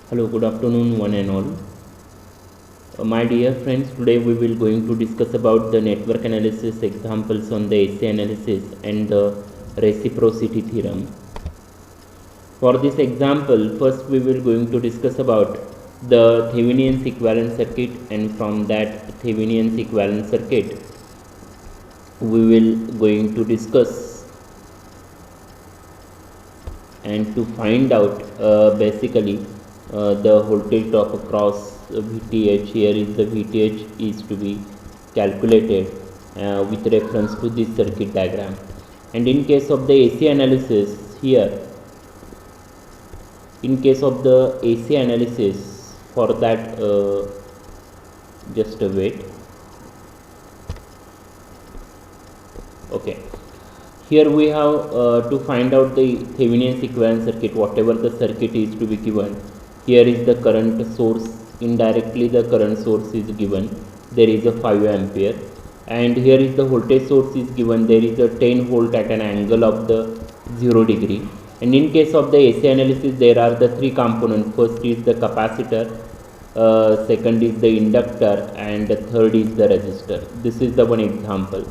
Hello, good afternoon, one and all. My dear friends, today we will going to discuss about the network analysis examples on the essay analysis and the reciprocity theorem. For this example, first we will going to discuss about the Thevenin's equivalent circuit, and from that Thevenin's equivalent circuit, we will going to discuss and to find out basically the voltage drop across VTH. Here is the VTH is to be calculated with reference to this circuit diagram. And in case of the AC analysis here, in case of the AC analysis, for that just wait. Okay, here we have to find out the Thevenin's equivalent circuit. Whatever the circuit is to be given, here is the current source, indirectly the current source is given, there is a 5 ampere, and here is the voltage source is given, there is a 10 volt at an angle of the 0 degree. And in case of the AC analysis, there are the three components. First is the capacitor, second is the inductor, and the third is the resistor. This is the one example,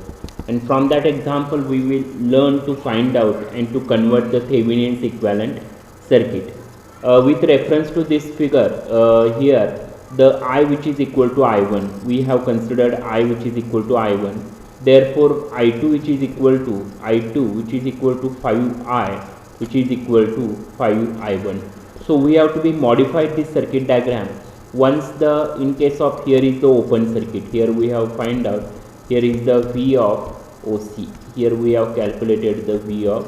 and from that example we will learn to find out and to convert the Thevenin's equivalent circuit. With reference to this figure, here the I which is equal to I1, we have considered I which is equal to I1, therefore I2 which is equal to I2 which is equal to 5I which is equal to 5I1. So we have to be modified this circuit diagram. Once the, in case of here is the open circuit, here we have find out, here is the V of OC, here we have calculated the V of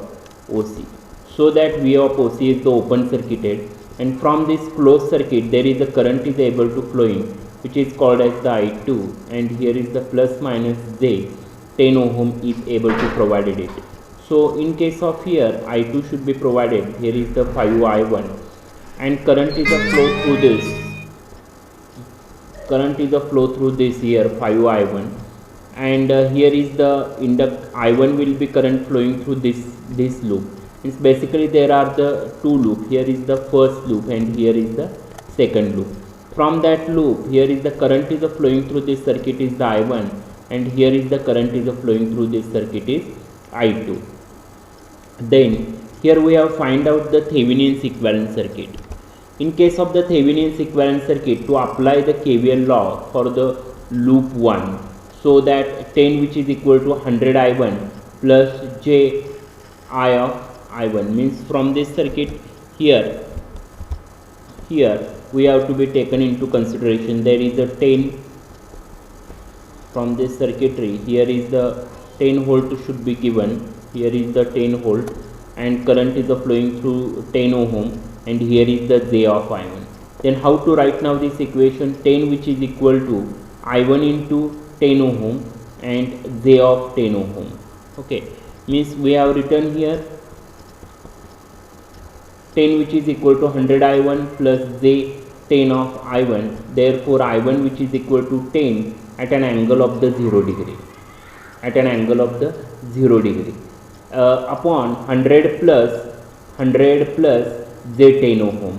OC, so that V of OC is the open circuited, and from this closed circuit there is a current is able to flow in, which is called as the I2, and here is the plus minus J 10 ohm is able to provided it. So in case of here I2 should be provided, here is the 5I1, and current is a flow through this, current is a flow through this here 5I1, and here is the I1 will be current flowing through this loop. It's basically there are the two loop, here is the first loop and here is the second loop. From that loop, here is the current is flowing through this circuit is the I1, and here is the current is flowing through this circuit is I2. Then here we have find out the Thevenin's equivalent circuit. In case of the Thevenin's equivalent circuit, to apply the KVL law for the loop 1, so that 10 which is equal to 100 I1 plus J I of I1 means from this circuit here we have to be taken into consideration, there is a 10 from this circuitry, here is the 10 volt should be given, here is the 10 volt, and current is flowing through 10 ohm, and here is the J of I1. Then how to write now this equation, 10 which is equal to I1 into 10 ohm and J of 10 ohm. Okay, means we have written here 10 which is equal to 100 I1 plus J 10 of I1, therefore I1 which is equal to 10 at an angle of the 0 degree, at an angle of the 0 degree, upon 100 plus J 10 ohm,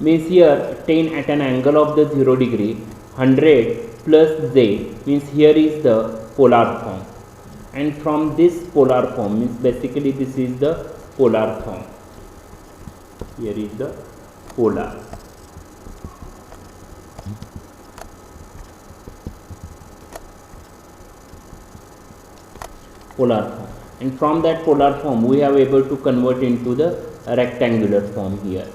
means here 10 at an angle of the 0 degree, 100 plus J means here is the polar form, and from this polar form means basically this is the polar form, here is the polar. Polar form, and from that polar form we have able to convert into the rectangular form here.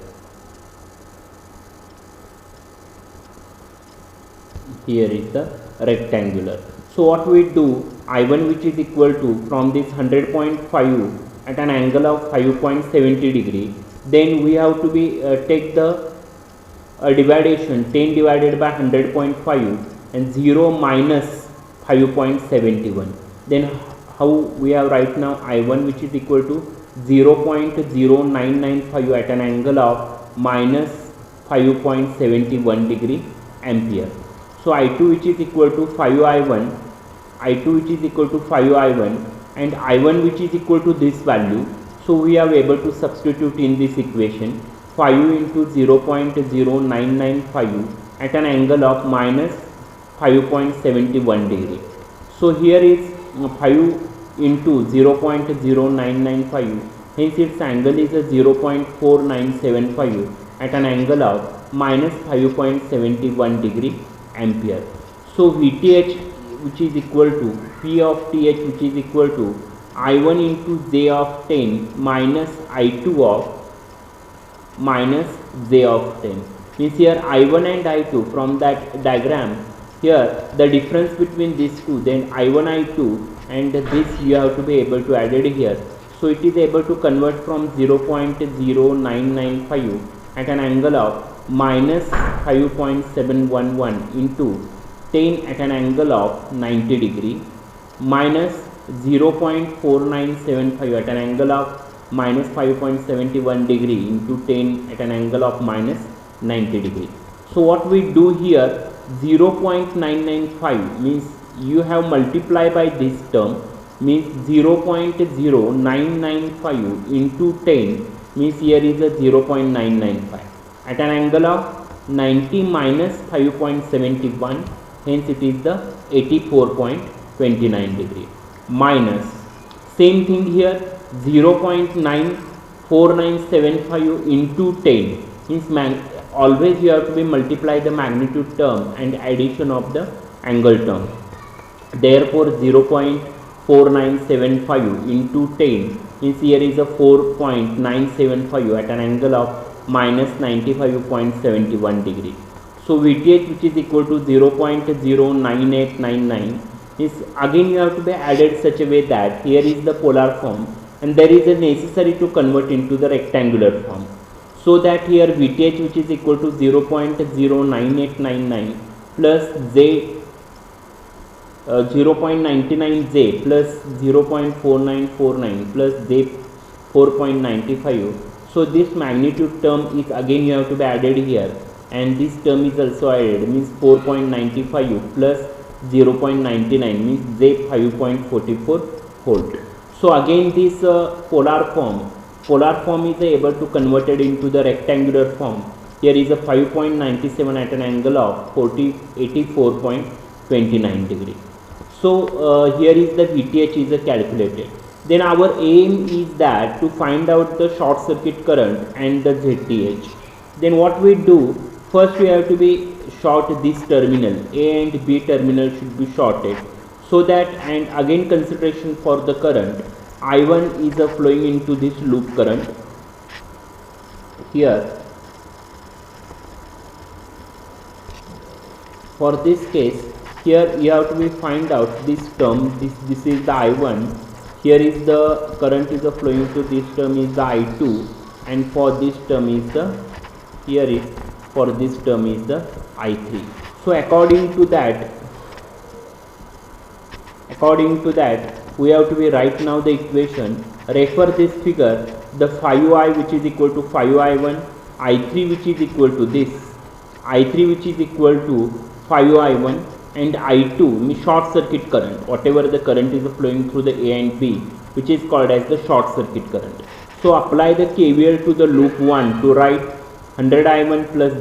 Here is the rectangular. So what we do, I1 which is equal to from this 100.5 at an angle of 5.70 degree, then we have to be take the dividation 10 divided by 100.5 and 0 minus 5.71. Then how we have right now I1 which is equal to 0.0995 at an angle of minus 5.71 degree ampere. So I2 which is equal to 5I1, I2 which is equal to 5I1 and I1 which is equal to this value. So we are able to substitute in this equation 5 into 0.0995 at an angle of minus 5.71 degree. So here is 5 into 0.0995, hence its angle is a 0.4975 at an angle of minus 5.71 degree ampere. So VTH which is equal to P of TH which is equal to I1 into J of 10 minus I2 of minus J of 10. Means here I1 and I2 from that diagram, here the difference between these two, then I1 I2 and this you have to be able to add it here. So it is able to convert from 0.0995 at an angle of minus 5.711 into 10 at an angle of 90 degree minus 0.4975 at an angle of minus 5.71 degree into 10 at an angle of minus 90 degree. So what we do here, 0.995 means you have multiplied by this term, means 0.0995 into 10 means here is a 0.995 at an angle of 90 minus 5.71, hence it is the 84.29 degree minus same thing here 0.94975 into 10 means always you have to be multiply the magnitude term and addition of the angle term. Therefore 0.4975 into 10 means here is a 4.975 at an angle of minus 95.71 degree. So VTH which is equal to 0.09899 is again you have to be added such a way that here is the polar form and there is a necessary to convert into the rectangular form. So that here VTH which is equal to 0.09899 plus J 0.99J plus 0.4949 plus J 4.95. So this magnitude term is again you have to be added here, and this term is also added, means 4.95 plus 0.99 means J 5.44 volt. So again this polar form is able to convert it into the rectangular form. Here is a 5.97 at an angle of 84.29 degree. So here is the VTH is calculated. Then our aim is that to find out the short circuit current and the ZTH. Then what we do, first we have to be short this terminal, A and B terminal should be shorted, so that, and again consideration for the current, I1 is flowing into this loop current. Here for this case, here you have to be find out this term, this is the I1, here is the current is flowing to this term is the I2, and for this term is the, here is for this term is the I3. So according to that we have to be write now the equation, refer this figure, the 5I which is equal to 5I1, I3 which is equal to this, I3 which is equal to 5I1, and I2 means short circuit current, whatever the current is flowing through the A and B, which is called as the short circuit current. So apply the KVL to the loop 1 to write 100I1 plus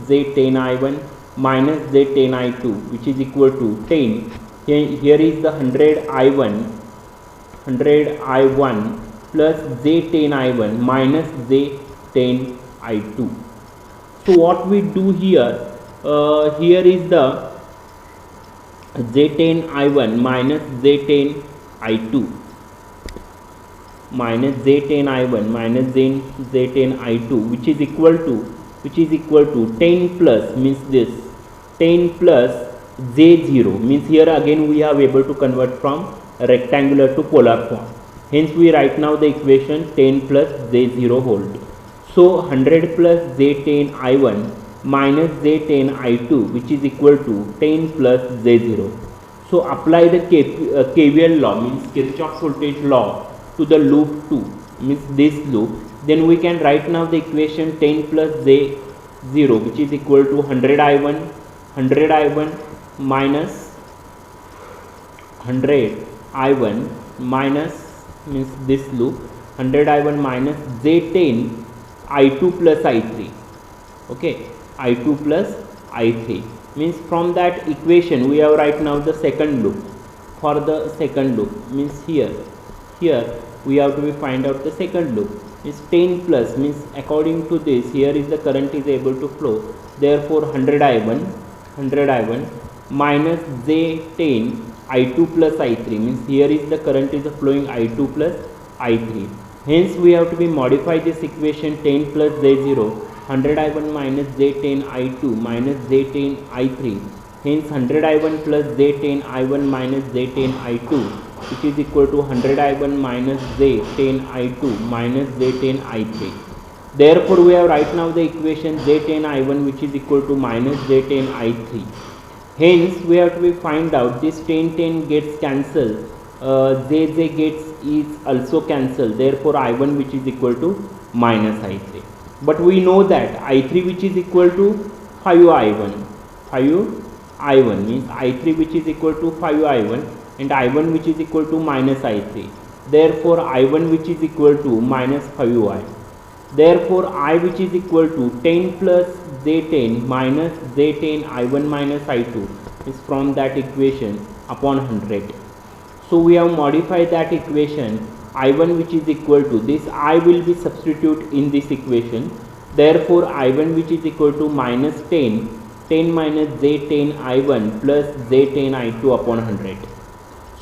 J10I1 minus J10I2 which is equal to 10. Here is the 100I1 plus J10I1 minus J10I2. So what we do here, here is the J10I1 minus J10I2 minus J10I1 minus J10I2 which is equal to 10 plus means this 10 plus J0 means here again we are able to convert from rectangular to polar form. Hence we write now the equation 10 plus J0 volt. So 100 plus J10I1 minus J10I2 which is equal to 10 plus J0. So apply the KVL law, means Kirchhoff's voltage law, to the loop 2 means this loop. Then we can write now the equation 10 plus J0 which is equal to 100I1 minus 100I1 minus means this loop 100I1 minus J10 I2 plus I3. Okay, I2 plus I3 means from that equation we have right now the second loop. For the second loop means here we have to find out the second loop. Is 10 plus means according to this here is the current is able to flow, therefore 100 I1 minus J10 I2 plus I3 means here is the current is flowing I2 plus I3. Hence we have to be modify this equation 10 plus J0 100 I1 minus J10 I2 minus J10 I3. Hence 100 I1 plus J10 I1 minus J10 I2 which is equal to 100 I1 minus J10 I2 minus J10 I3. Therefore we have right now the equation J10 I1 which is equal to minus J10 I3. Hence we have to find out this 10 gets cancelled, J gets is also cancelled, therefore I1 which is equal to minus I3. But we know that I3 which is equal to 5I1 means I3 which is equal to 5I1 and I1 which is equal to minus I3. Therefore I1 which is equal to minus 5I. Therefore I which is equal to 10 plus J10 minus J10 I1 minus I2 is from that equation upon 100. So we have modified that equation I1 which is equal to this I will be substitute in this equation. Therefore I1 which is equal to minus 10 minus J10 I1 plus J10 I2 upon 100.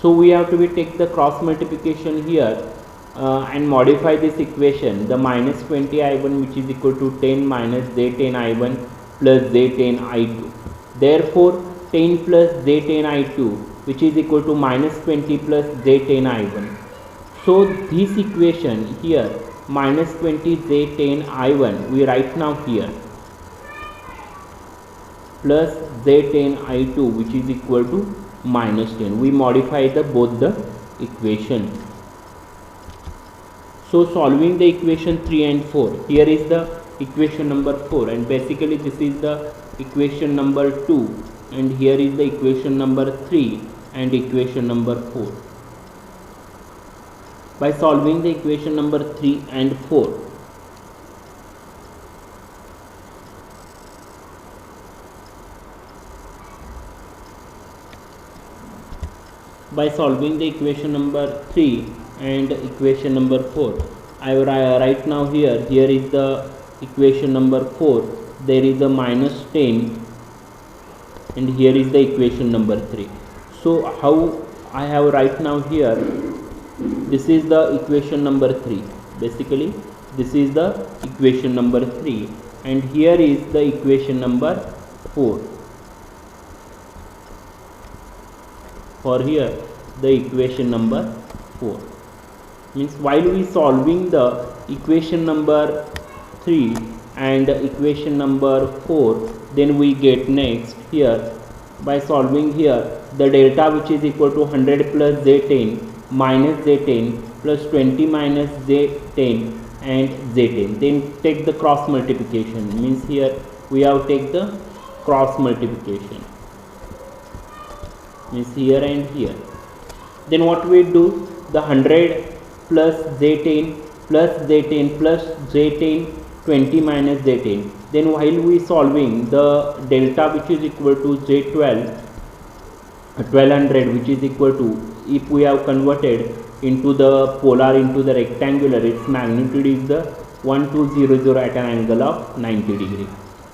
So we have to be take the cross multiplication here and modify this equation, the minus 20 I1 which is equal to 10 minus J10 I1 plus J10 I2. Therefore 10 plus J10 I2 which is equal to minus 20 plus J10 I1. So this equation here minus 20 J10 I1 we write now here plus J10 I2 which is equal to minus 10. We modify the both the equation. So solving the equation 3 and 4, here is the equation number 4 and basically this is the equation number 2 and here is the equation number 3 and equation number 4. By solving the equation number 3 and 4, by solving the equation number 3 and equation number 4, I write now here is the equation number 4, there is a minus 10 and here is the equation number 3. So how I have right now here, this is the equation number 3, basically this is the equation number 3 and here is the equation number 4. For here the equation number 4 means while we solving the equation number 3 and equation number 4, then we get next here by solving here the delta which is equal to 100 plus J10 minus J10 plus 20 minus J10 and J10, then take the cross multiplication means here we have take the cross multiplication means here and here. Then what we do, the 100 plus J10 plus J10 plus J10 20 minus J10, then while we solving the delta which is equal to J12 1200 which is equal to, if we have converted into the polar into the rectangular, its magnitude is the 1200 at an angle of 90 degree.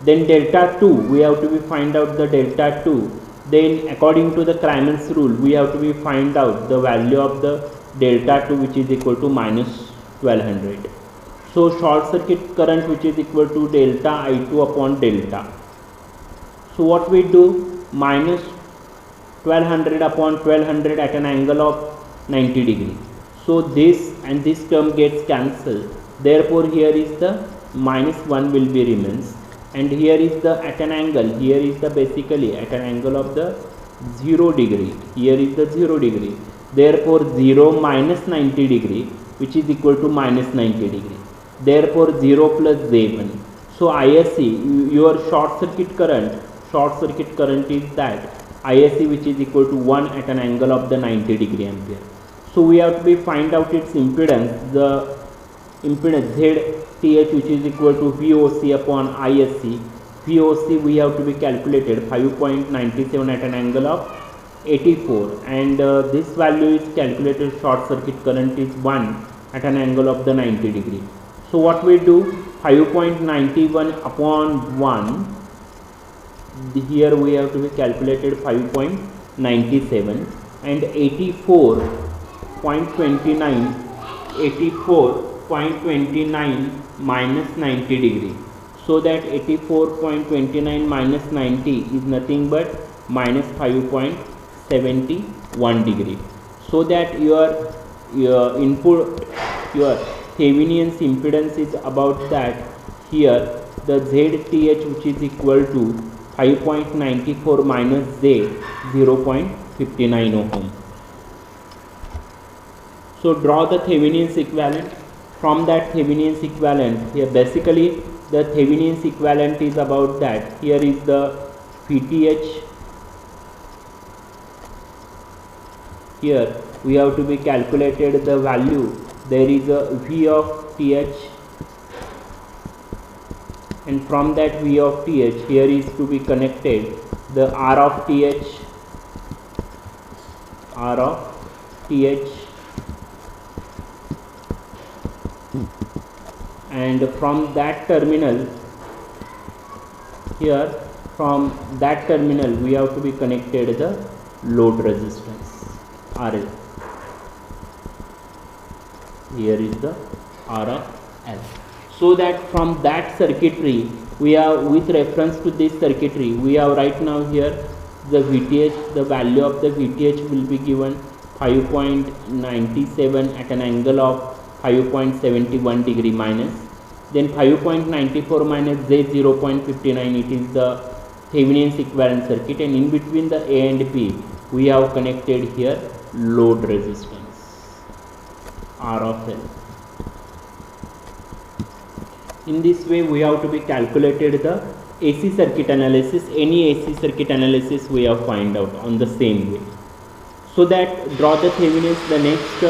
Then delta 2 we have to be find out the delta 2. Then according to the Cramer's rule we have to be find out the value of the delta 2 which is equal to minus 1200. So short circuit current which is equal to delta I2 upon delta. So what we do, minus 1200 upon 1200 at an angle of 90 degree. So this and this term gets cancelled, therefore here is the minus 1 will be remains and here is the at an angle, here is the basically at an angle of the 0 degree, here is the 0 degree, therefore 0 minus 90 degree which is equal to minus 90 degree, therefore 0 plus J1. So ISC, your short circuit current is that ISC which is equal to 1 at an angle of the 90 degree ampere. So we have to be find out its impedance, the impedance Z TH which is equal to VOC upon ISC. VOC we have to be calculated 5.97 at an angle of 84, and this value is calculated short circuit current is 1 at an angle of the 90 degree. So what we do, 5.91 upon 1, here we have to be calculated 5.97, and 84.29 minus 90 degree. So that 84.29 minus 90 is nothing but minus 5.71 degree. So that your input, your Thevenin's impedance is about that. Here the ZTH which is equal to 5.94 minus Z 0.59 ohm. So draw the Thevenin's equivalent. From that Thevenin's equivalent, here basically the Thevenin's equivalent is about that. Here is the VTH. Here we have to be calculated the value. There is a V of TH, and from that V of TH, here is to be connected the R of TH, and from that terminal, here from that terminal we have to be connected the load resistance RL. Here is the R of L. So that from that circuitry we have, with reference to this circuitry, we have right now here the VTH, the value of the VTH will be given 5.97 at an angle of 5.71 degree minus, then 5.94 minus Z 0.59, it is the Thevenin's equivalent circuit, and in between the A and B we have connected here load resistance R of L. In this way we have to be calculated the AC circuit analysis. Any AC circuit analysis we have find out on the same way. So that draw the Thevenin's, the next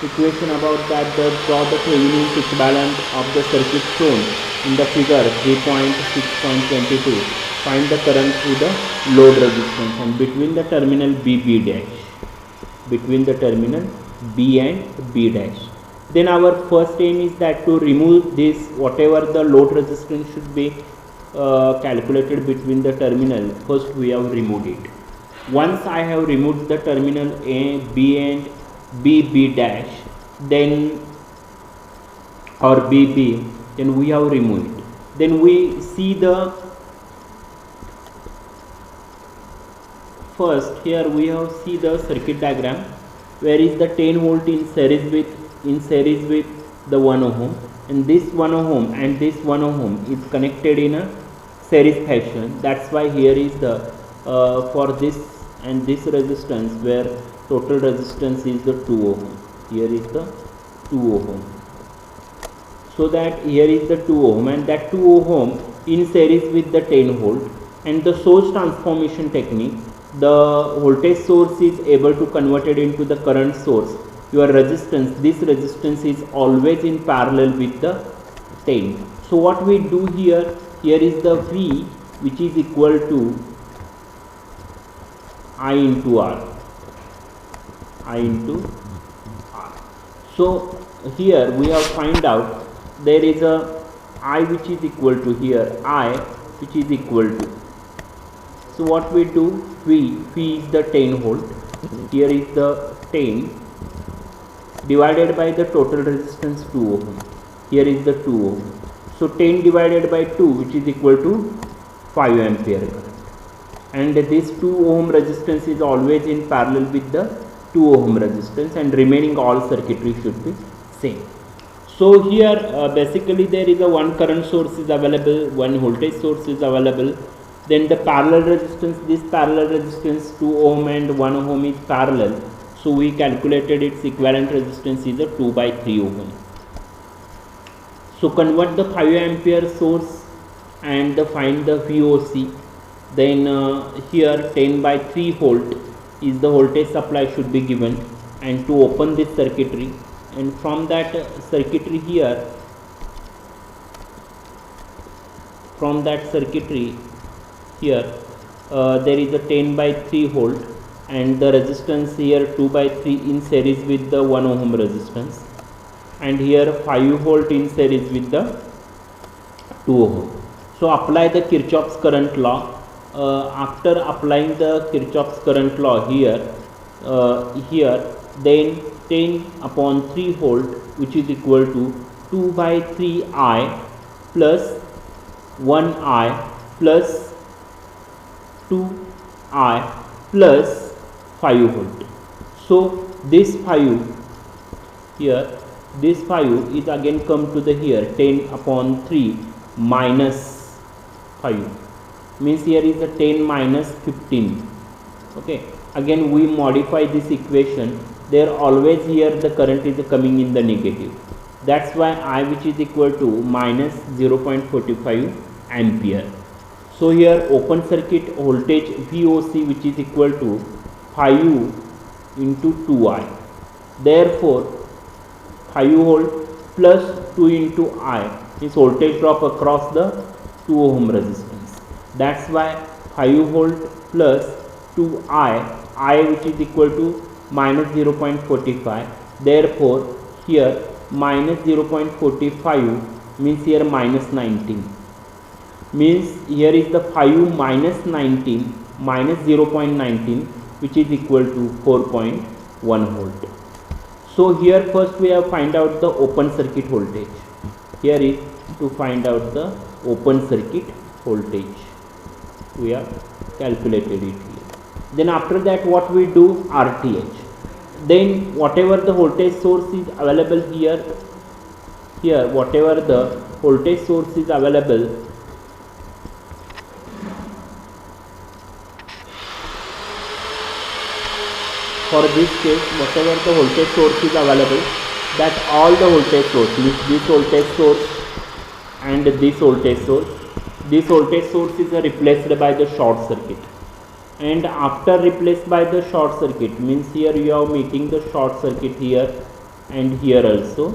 equation about that, draw the Thevenin's equivalent of the circuit shown in the figure 3.6.22. Find the current through the load resistance and between the terminal B dash, between the terminal B and B dash. Then our first aim is that to remove this, whatever the load resistance should be calculated between the terminal. First we have removed it. Once I have removed the terminal A, B and B dash, then or B, then we have removed it. Then we see the first, here we have see the circuit diagram where is the 10 volt in series with the 1 ohm, and this 1 ohm and this 1 ohm is connected in a series fashion. That's why here is the for this and this resistance where total resistance is the 2 ohm. Here is the 2 ohm. So that here is the 2 ohm and that 2 ohm in series with the 10 volt, and the source transformation technique, the voltage source is able to convert it into the current source. Your resistance, this resistance is always in parallel with the 10. So what we do here, here is the V which is equal to I into R. So here we have find out there is a I which is equal to here I which is equal to. So what we do, V is the 10 volt. Here is the 10 divided by the total resistance 2 ohm. Here is the 2 ohm. So 10 divided by 2 which is equal to 5 ampere current. And this 2 ohm resistance is always in parallel with the 2 ohm resistance, and remaining all circuitry should be same. So here basically there is a one current source is available, one voltage source is available. Then the parallel resistance, this parallel resistance 2 ohm and 1 ohm is parallel. So we calculated its equivalent resistance is a 2 by 3 ohm. So convert the 5 ampere source and find the VOC. Then here 10 by 3 volt is the voltage supply should be given, and to open this circuitry, and from that circuitry here from that circuitry, here there is a 10 by 3 volt, and the resistance here 2 by 3 in series with the 1 ohm resistance, and here 5 volt in series with the 2 ohm. So apply the Kirchhoff's current law. After applying the Kirchhoff's current law here, then 10 upon 3 volt, which is equal to 2 by 3 I plus 1 I plus 2 I plus 5 volt. So this 5 here, this 5 is again come to the here 10 upon 3 minus 5, means here is a 10 minus 15. Okay, again we modify this equation. There always here the current is coming in the negative. That's why I, which is equal to minus 0.45 ampere. So here open circuit voltage VOC, which is equal to 5 into 2I. Therefore 5 volt plus 2 into I is voltage drop across the 2 ohm resistance. That's why 5 volt plus 2I, which is equal to minus 0.45. Therefore here minus 0.45 means here minus 19. Means here is the 5 minus 19 minus 0.19, which is equal to 4.1 volt. So here first we have find out the open circuit voltage. Here is to find out the open circuit voltage. We have calculated it here. Then after that what we do, RTH. Then whatever the voltage source is available here, whatever the voltage source is available, for this case whatever the voltage source is available, that all the voltage source, means this voltage source and this voltage source, this voltage source is replaced by the short circuit. And after replaced by the short circuit, means here you are making the short circuit here and here also.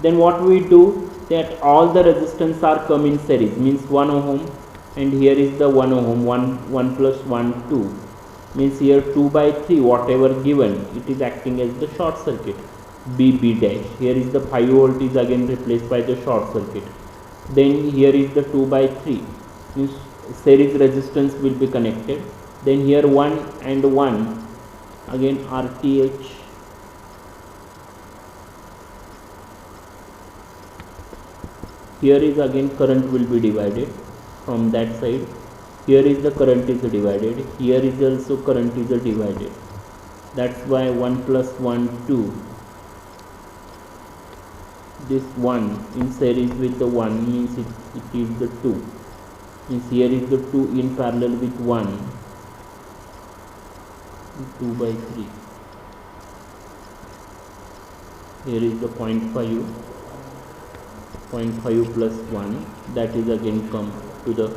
Then what we do, that all the resistance are come in series, means 1 ohm, and here is the 1 ohm, 1 plus 1 2, means here 2 by 3 whatever given, it is acting as the short circuit. B dash, here is the 5 volt is again replaced by the short circuit. Then here is the 2 by 3, means series resistance will be connected. Then here 1 and 1, again RTH. Here is again current will be divided from that side. Here is the current is divided. Here is also current is divided. That's why 1 plus 1 2. This 1 in series with the 1 means it is the 2. Means here is the 2 in parallel with 1. 2 by 3. Here is the 0.5 plus 1, that is again come to the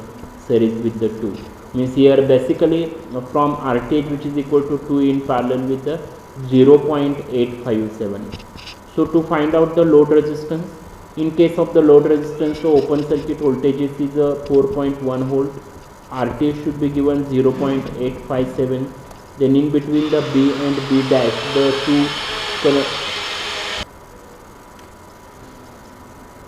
series with the 2. Means here basically from RTH, which is equal to 2 in parallel with the 0.857. So to find out the load resistance, in case of the load resistance, so open circuit voltage is a 4.1 volt, RTH should be given 0.857. Then in between the B and B dash, the two